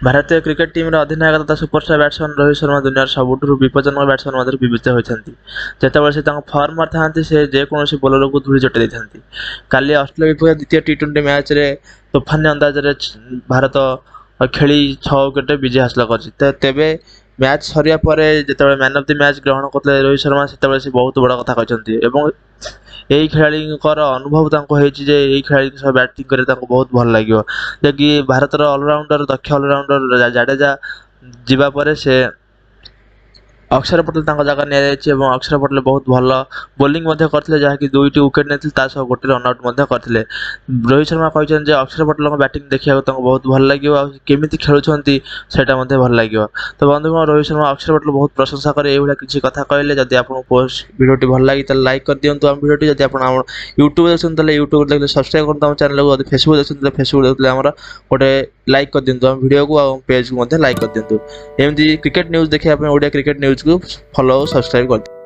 ଭାରତୀୟ କ୍ରିକେଟ ଟିମ୍ର ଅଧିନାୟକ ତଥା ସୁପରଷ୍ଟାର ବ୍ୟାଟ୍ସମ୍ୟାନ୍ ରୋହିତ ଶର୍ମା ଦୁନିଆର ସବୁଠାରୁ ବିପଜ୍ଜନକ ବ୍ୟାଟ୍ସମ୍ୟାନ୍ ମଧ୍ୟରେ ବିବେଚିତ ହୋଇଛନ୍ତି। ଯେତେବେଳେ ସେ ତାଙ୍କ ଫର୍ମରେ ଥାନ୍ତି ସେ ଯେକୌଣସି ବୋଲରକୁ ଧୂଳି ଚଟାଇ ଦେଇଥାନ୍ତି। କାଲି ଅଷ୍ଟ୍ରେଲିଆ ବିପକ୍ଷ ଦ୍ୱିତୀୟ ଟି-20 ମ୍ୟାଚରେ ତୋଫାନୀ ଅନ୍ଦାଜରେ ଭାରତ ଖେଳି 6 ୱିକେଟରେ ବିଜୟ ହାସଲ କରିଛି। ତେବେ ମ୍ୟାଚ୍ ସରିବା ପରେ ଯେତେବେଳେ ମ୍ୟାନ୍ ଅଫ୍ ଦି ମ୍ୟାଚ୍ ଗ୍ରହଣ କରୁଥିଲେ ରୋହିତ ଶର୍ମା, ସେତେବେଳେ ସେ ବହୁତ ବଡ଼ କଥା କହିଛନ୍ତି ଏବଂ ଏହି ଖେଳାଳିଙ୍କର ଅନୁଭବ ତାଙ୍କୁ ହେଇଛି ଯେ ଏହି ଖେଳାଳିଙ୍କ ସହ ବ୍ୟାଟିଂ କରିବା ତାଙ୍କୁ ବହୁତ ଭଲ ଲାଗିବ। ଯେ କି ଭାରତର ଦକ୍ଷ ଅଲରାଉଣ୍ଡର ଜାଡେଜା ଯିବା ପରେ ସେ ଅକ୍ଷର ପଟେଲ ତାଙ୍କ ଜାଗା ନିଆଯାଇଛି ଏବଂ ଅକ୍ଷର ପଟେଲ ବହୁତ ଭଲ ବୋଲିଂ ମଧ୍ୟ କରିଥିଲେ, ଯାହାକି 2ଟି ୱିକେଟ୍ ନେଇଥିଲେ, ତା ସହ 1 ରନ୍ ଆଉଟ୍ ମଧ୍ୟ କରିଥିଲେ। ରୋହିତ ଶର୍ମା କହିଛନ୍ତି ଯେ ଅକ୍ଷର ପଟେଲଙ୍କ ବ୍ୟାଟିଂ ଦେଖିବାକୁ ତାଙ୍କୁ ବହୁତ ଭଲ ଲାଗିବ ଆଉ କେମିତି ଖେଳୁଛନ୍ତି ସେଇଟା ମଧ୍ୟ ଭଲ ଲାଗିବ। ତ ବନ୍ଧୁଗଣ, ରୋହିତ ଶର୍ମା ଅକ୍ଷର ପଟେଲ ବହୁତ ପ୍ରଶଂସା କରି ଏଇଭଳିଆ କିଛି କଥା କହିଲେ। ଯଦି ଆପଣଙ୍କୁ ଭିଡ଼ିଓଟି ଭଲ ଲାଗି ତାହେଲେ ଲାଇକ୍ କରିଦିଅନ୍ତୁ ଆମ ଭିଡ଼ିଓଟି। ଯଦି ଆପଣ ଆମ ୟୁଟ୍ୟୁବ୍ ଦେଖୁଛନ୍ତି ତାହେଲେ ୟୁଟ୍ୟୁବ୍ ଦେଖିଲେ ସବସ୍କ୍ରାଇବ୍ କରନ୍ତୁ ଆମ ଚ୍ୟାନେଲକୁ। ଯଦି ଫେସବୁକ୍ ଦେଖୁଛନ୍ତି ତାହେଲେ ଫେସବୁକ୍ ଦେଖୁଥିଲେ ଆମର ଗୋଟେ ଲାଇକ୍ କରିଦିଅନ୍ତୁ ଆମ ଭିଡ଼ିଓକୁ ଆଉ ପେଜ୍କୁ ମଧ୍ୟ ଲାଇକ୍ କରିଦିଅନ୍ତୁ। ଏମିତି କ୍ରିକେଟ୍ ନ୍ୟୁଜ୍ ଦେଖିବା ପାଇଁ ଓଡ଼ିଆ କ୍ରିକେଟ୍ ନ୍ୟୁଜ୍କୁ ଫଲୋ ଓ ସବସ୍କ୍ରାଇବ୍ କରିଦିଅନ୍ତୁ।